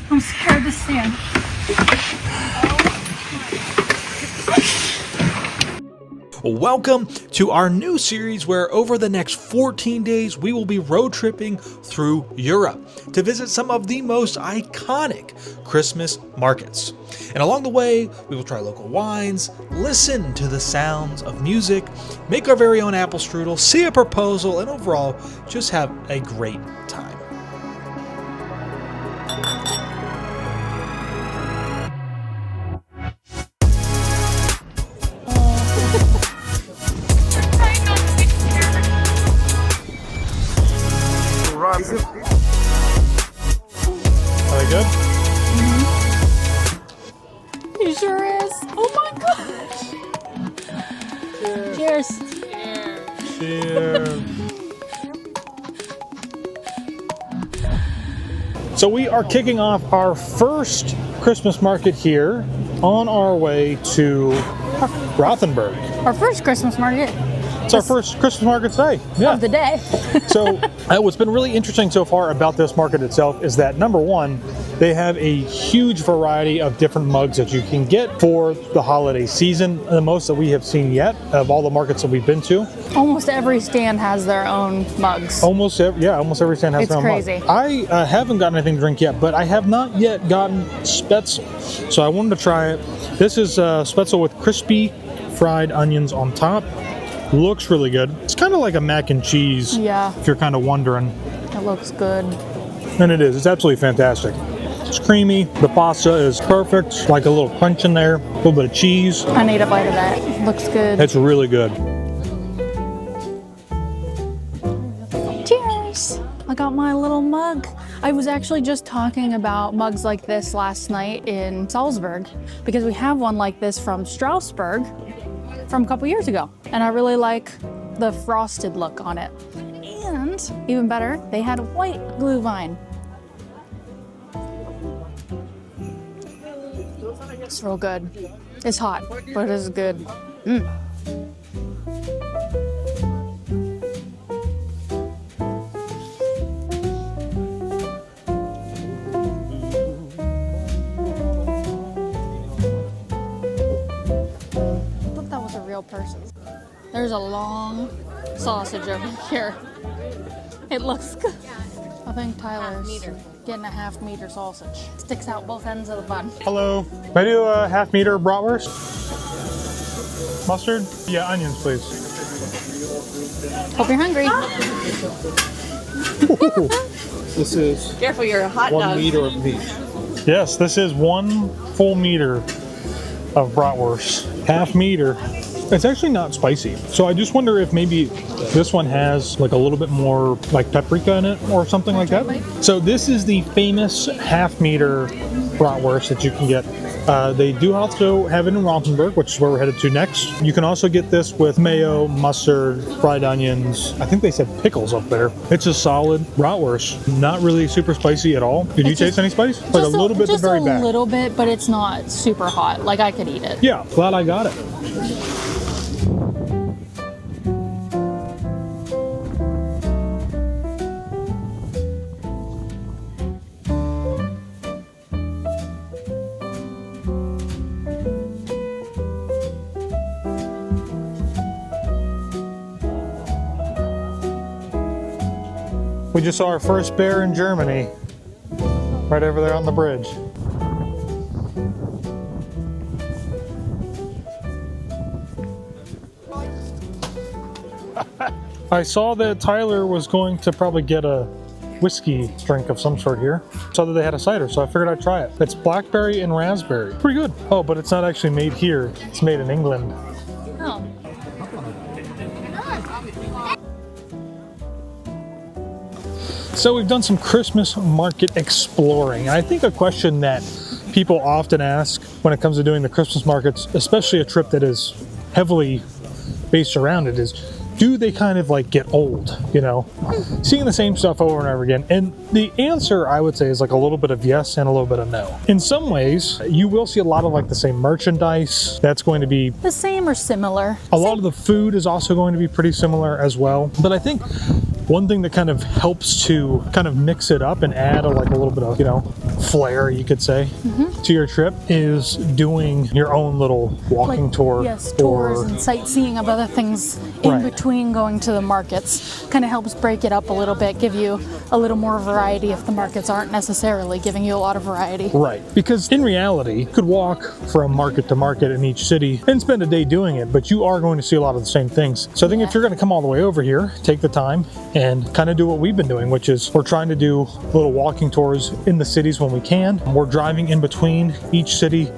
I'm scared to stand. Welcome to our new series where over the next 14 days we will be road tripping through Europe to visit some of the most iconic Christmas markets. And along the way, we will try local wines, listen to the sounds of music, make our very own apple strudel, see a proposal, and overall just have a great time. Are they good? He sure is. Oh my gosh. Cheers. Cheers. So we are kicking off our first Christmas market here on our way to Rothenburg. Our first Christmas market. It's our first Christmas market today. Yeah. Of the day. So what's been really interesting so far about this market itself is that, number one, they have a huge variety of different mugs that you can get for the holiday season, the most that we have seen yet of all the markets that we've been to. Almost every stand has their own mugs. Almost every stand has their own mug. It's crazy. I haven't gotten anything to drink yet, but I have not yet gotten Spätzle. So I wanted to try it. This is Spätzle with crispy fried onions on top. Looks really good. It's kind of like a mac and cheese, Yeah. if you're kind of wondering. It looks good. And it is. It's absolutely fantastic. It's creamy. The pasta is perfect. Like a little crunch in there. A little bit of cheese. I need a bite of that. Looks good. It's really good. Cheers! I got my little mug. I was actually just talking about mugs like this last night in Salzburg because we have one like this from Strasbourg from a couple years ago. And I really like the frosted look on it. And even better, they had white glühwein. It's real good. It's hot, but it's good. Person. There's a long sausage over here. It looks good. I think Tyler's getting a half-meter sausage. Sticks out both ends of the bun. Hello. May I do a half-meter bratwurst? Mustard? Yeah, onions, please. Hope you're hungry. This is Careful, you're a hot 1 dog. meter of meat. Yes, this is 1 full meter of bratwurst. Half meter. It's actually not spicy. So I just wonder if maybe this one has like a little bit more like paprika in it or something like that. So this is the famous half meter bratwurst that you can get. They do also have it in Rothenburg, which is where we're headed to next. You can also get this with mayo, mustard, fried onions. I think they said pickles up there. It's a solid bratwurst. Not really super spicy at all. Did you taste any spice? Like a little bit at the very back. Just a little bit, but it's not super hot. Like I could eat it. Yeah, glad I got it. We just saw our first bear in Germany, right over there on the bridge. I saw that Tyler was going to probably get a whiskey drink of some sort here. Saw that they had a cider, so I figured I'd try it. It's blackberry and raspberry. Pretty good. Oh, but it's not actually made here. It's made in England. Oh. So we've done some Christmas market exploring. I think a question that people often ask when it comes to doing the Christmas markets, especially a trip that is heavily based around it, is do they kind of like get old, you know, seeing the same stuff over and over again? And the answer, I would say, is like a little bit of yes and a little bit of no. In some ways, you will see a lot of like the same merchandise that's going to be the same or similar. A lot of the food is also going to be pretty similar as well. But I think One thing that kind of helps to kind of mix it up and add a little bit of, you know, flair, you could say, to your trip is doing your own little walking tour. Yes, tours and sightseeing of other things in between going to the markets. Kind of helps break it up a little bit, give you a little more variety if the markets aren't necessarily giving you a lot of variety. Right, because in reality, you could walk from market to market in each city and spend a day doing it, but you are going to see a lot of the same things. So I think if you're going to come all the way over here, take the time and kind of do what we've been doing, which is we're trying to do little walking tours in the cities when we can. We're driving in between each city,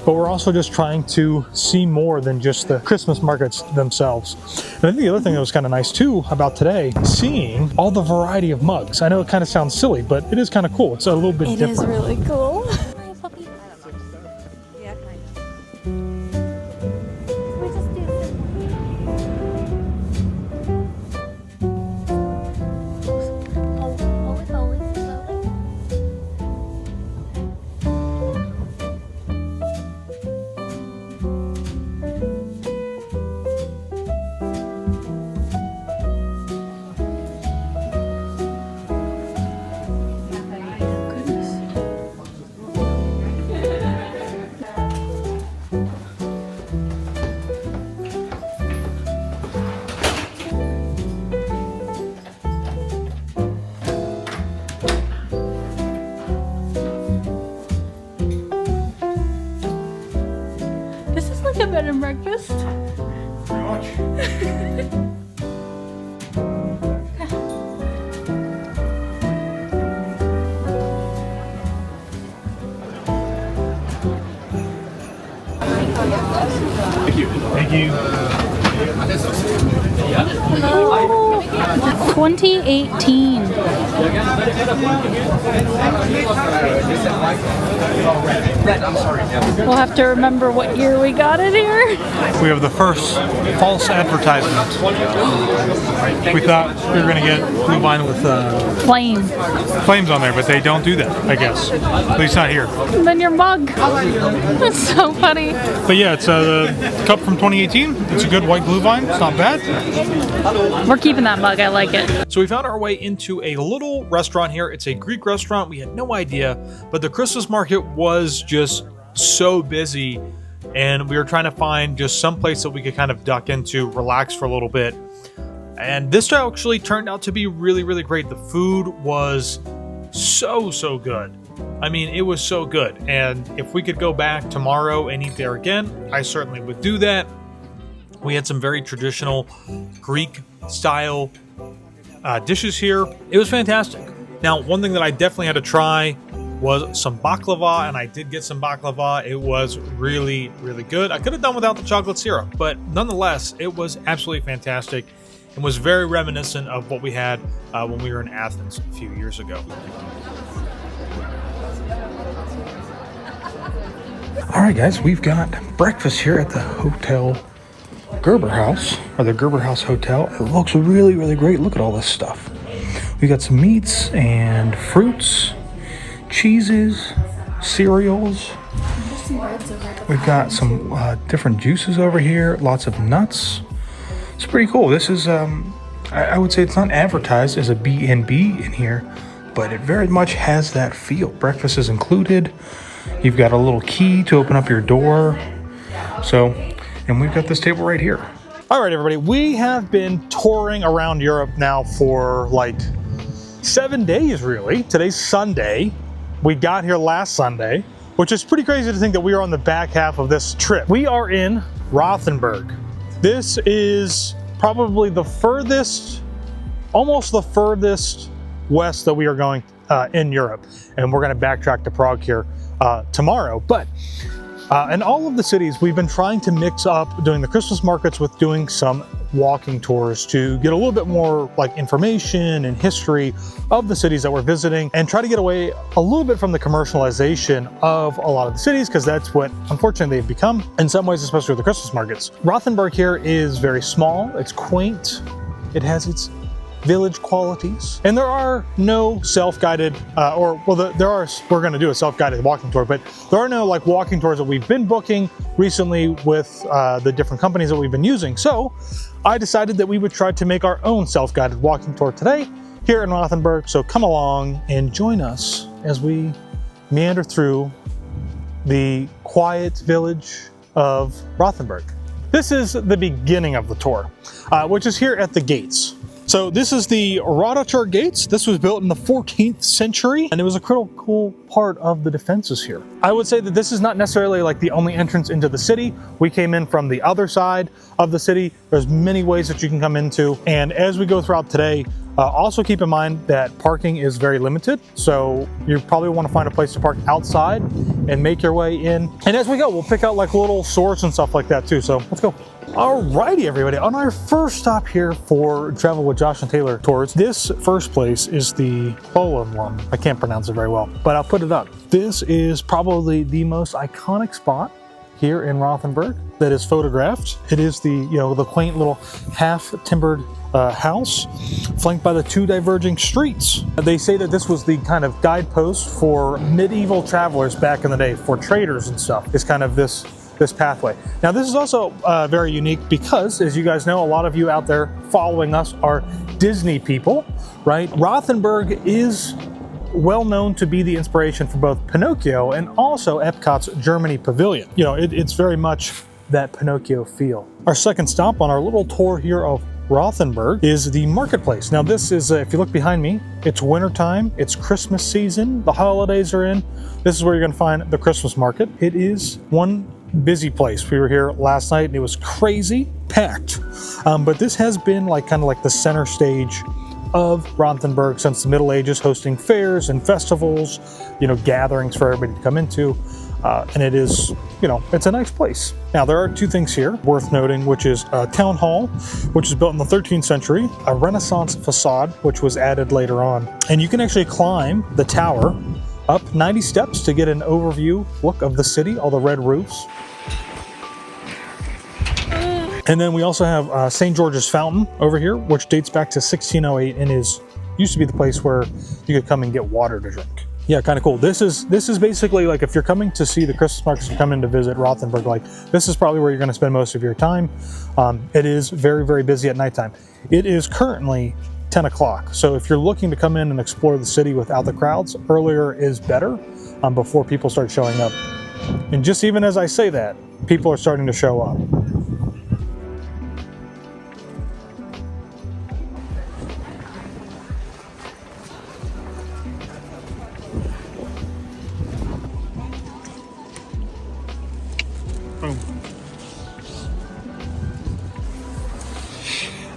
but we're also just trying to see more than just the Christmas markets themselves. And I think the other thing that was kind of nice too about today, seeing all the variety of mugs. I know it kind of sounds silly, but it is kind of cool. It's a little bit different. It is really cool. A bed and breakfast. Pretty much. Thank you. Thank you. Oh, 2018. We'll have to remember what year we got it here. We have the first false advertisement. We thought we were going to get blue vinyl with flames on there, but they don't do that, I guess. At least not here. And then your mug. That's so funny. But yeah, it's a cup from 2018. It's a good white glue vine. It's not bad. We're keeping that mug. I like it. So we found our way into a little restaurant here. It's a Greek restaurant. We had no idea, but the Christmas market was just so busy, and we were trying to find just some place that we could kind of duck into, relax for a little bit. And this actually turned out to be really, really great. The food was so good. I mean, it was so good. And if we could go back tomorrow and eat there again, I certainly would do that. We had some very traditional Greek style dishes here. It was fantastic. Now, one thing that I definitely had to try was some baklava, and I did get some baklava. It was really, really good. I could have done without the chocolate syrup, but nonetheless, it was absolutely fantastic and was very reminiscent of what we had when we were in Athens a few years ago. All right, guys, we've got breakfast here at the Hotel Gerber House, or the Gerber House Hotel. It looks really, really great. Look at all this stuff. We got some meats and fruits, cheeses, cereals. We've got some different juices over here, lots of nuts. It's pretty cool. This is, I would say it's not advertised as a B&B in here, but it very much has that feel. Breakfast is included. You've got a little key to open up your door. So, and we've got this table right here. All right, everybody, we have been touring around Europe now for like 7 days, really. Today's Sunday. We got here last Sunday, which is pretty crazy to think that we are on the back half of this trip. We are in Rothenburg. This is probably the furthest, almost the furthest west that we are going in Europe. And we're gonna backtrack to Prague here tomorrow. But in all of the cities, we've been trying to mix up doing the Christmas markets with doing some walking tours to get a little bit more like information and history of the cities that we're visiting, and try to get away a little bit from the commercialization of a lot of the cities, because that's what unfortunately they've become in some ways, especially with the Christmas markets. Rothenburg here is very small, it's quaint, it has its village qualities. And there are no self-guided, there are, we're gonna do a self-guided walking tour, but there are no like walking tours that we've been booking recently with the different companies that we've been using. So I decided that we would try to make our own self-guided walking tour today here in Rothenburg. So come along and join us as we meander through the quiet village of Rothenburg. This is the beginning of the tour, which is here at the gates. So this is the Rothenburg gates. This was built in the 14th century, and it was a critical part of the defenses here. I would say that this is not necessarily like the only entrance into the city. We came in from the other side of the city. There's many ways that you can come into. And as we go throughout today, also keep in mind that parking is very limited. So you probably want to find a place to park outside and make your way in. And as we go, we'll pick out like little swords and stuff like that too. So let's go. Alrighty, everybody. On our first stop here for Travel with Josh and Taylor tours, this first place is the Poland one. I can't pronounce it very well, but I'll put it up. This is probably the most iconic spot here in Rothenburg that is photographed. It is the, the quaint little half-timbered house flanked by the two diverging streets. They say that this was the kind of guidepost for medieval travelers back in the day, for traders and stuff. It's kind of this pathway. Now this is also very unique because, as you guys know, a lot of you out there following us are Disney people, right? Rothenburg is well known to be the inspiration for both Pinocchio and also Epcot's Germany Pavilion. It's very much that Pinocchio feel. Our second stop on our little tour here of Rothenburg is the marketplace. Now this is, if you look behind me, it's wintertime, it's Christmas season, the holidays are in. This is where you're gonna find the Christmas market. It is one busy place. We were here last night and it was crazy packed. But this has been kind of like the center stage of Rothenburg since the Middle Ages, hosting fairs and festivals, gatherings for everybody to come into. And it is, it's a nice place. Now, there are two things here worth noting, which is a town hall, which was built in the 13th century, a Renaissance facade, which was added later on. And you can actually climb the tower up 90 steps to get an overview look of the city, all the red roofs. And then we also have St. George's Fountain over here, which dates back to 1608 and used to be the place where you could come and get water to drink. Yeah, kind of cool. This is basically like if you're coming to see the Christmas markets, you're coming to visit Rothenburg, this is probably where you're going to spend most of your time. It is very, very busy at nighttime. It is currently 10 o'clock. So if you're looking to come in and explore the city without the crowds, earlier is better before people start showing up. And just even as I say that, people are starting to show up.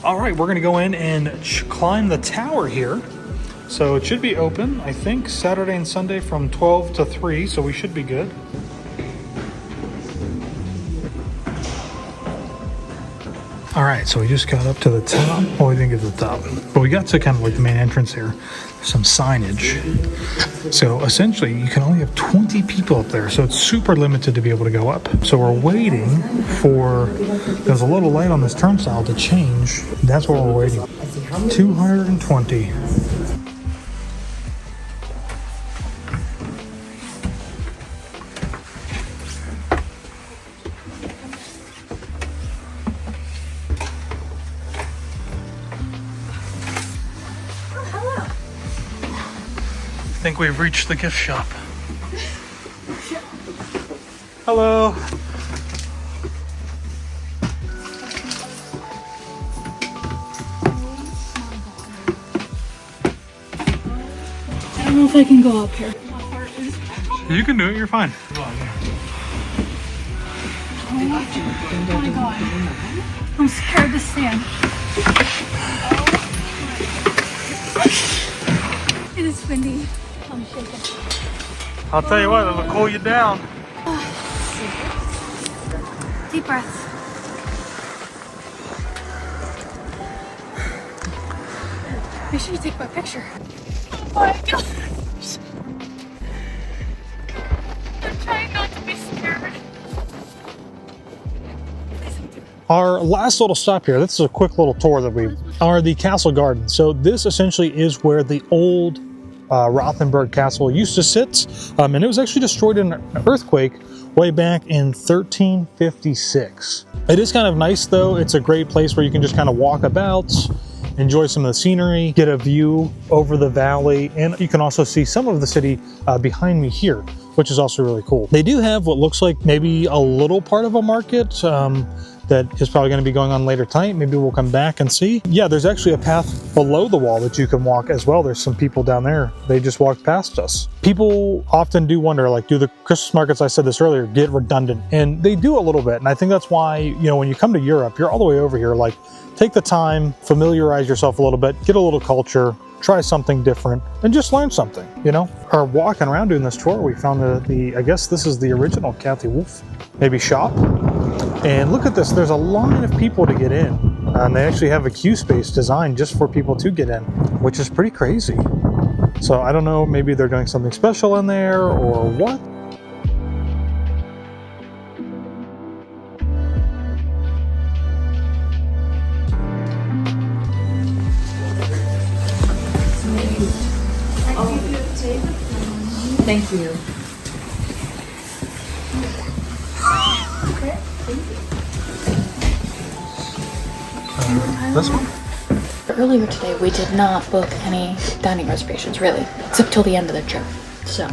All right, we're gonna go in and climb the tower here. So it should be open, I think, Saturday and Sunday from 12 to 3, so we should be good. All right, so we just got up to the top. Well, we didn't get to the top, but we got to kind of like the main entrance here. Some signage. So essentially, you can only have 20 people up there, so it's super limited to be able to go up. So we're waiting for, there's a little light on this turnstile to change. That's what we're waiting. 220. I think we've reached the gift shop. Hello. I don't know if I can go up here. You can do it, you're fine. Oh my god. I'm scared to stand. It is windy. I'm shaking. I'll tell you what, it'll cool you down. Deep breath. Make sure you take my picture. Oh my gosh. I'm trying not to be scared. Our last little stop here, this is a quick little tour that we are the castle garden. So this essentially is where the old Rothenburg castle used to sit, and it was actually destroyed in an earthquake way back in 1356. It is kind of nice though. It's a great place where you can just kind of walk about, enjoy some of the scenery, get a view over the valley, and you can also see some of the city behind me here, which is also really cool. They do have what looks like maybe a little part of a market that is probably going to be going on later tonight. Maybe we'll come back and see. Yeah, there's actually a path below the wall that you can walk as well. There's some people down there. They just walked past us. People often do wonder, like, do the Christmas markets, I said this earlier, get redundant? And they do a little bit. And I think that's why, you know, when you come to Europe, you're all the way over here, like, take the time, familiarize yourself a little bit, get a little culture, try something different, and just learn something, you know? Or walking around doing this tour, we found I guess this is the original Kathy Wolf, maybe shop. And look at this, there's a line of people to get in. And they actually have a queue space designed just for people to get in, which is pretty crazy. So I don't know, maybe they're doing something special in there or what? Thank you. This one? Earlier today, we did not book any dining reservations, really, except till the end of the trip. So,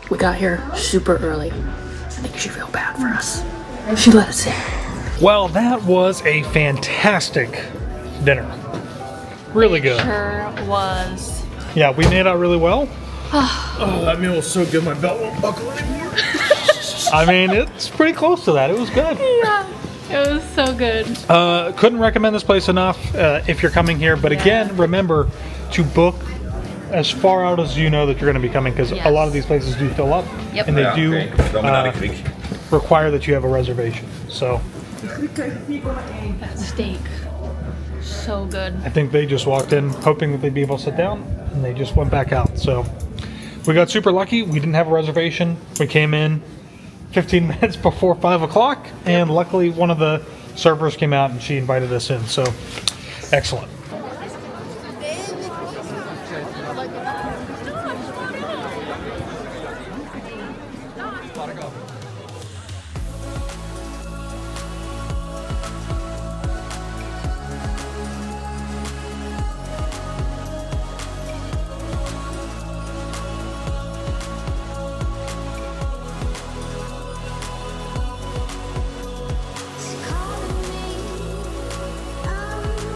we got here super early. I think she feel bad for us. She let us in. Well, that was a fantastic dinner. Really good. Sure was. Yeah, we made out really well. Oh, that meal was so good, my belt won't buckle anymore. I mean, it's pretty close to that. It was good. Yeah, it was so good. Couldn't recommend this place enough if you're coming here. But again, remember to book as far out as you know that you're going to be coming, because a lot of these places do fill up. Yep. And they do require that you have a reservation. So That steak, so good. I think they just walked in hoping that they'd be able to sit down, and they just went back out. So we got super lucky. We didn't have a reservation. We came in 15 minutes before 5 o'clock, and luckily one of the servers came out and she invited us in. So excellent.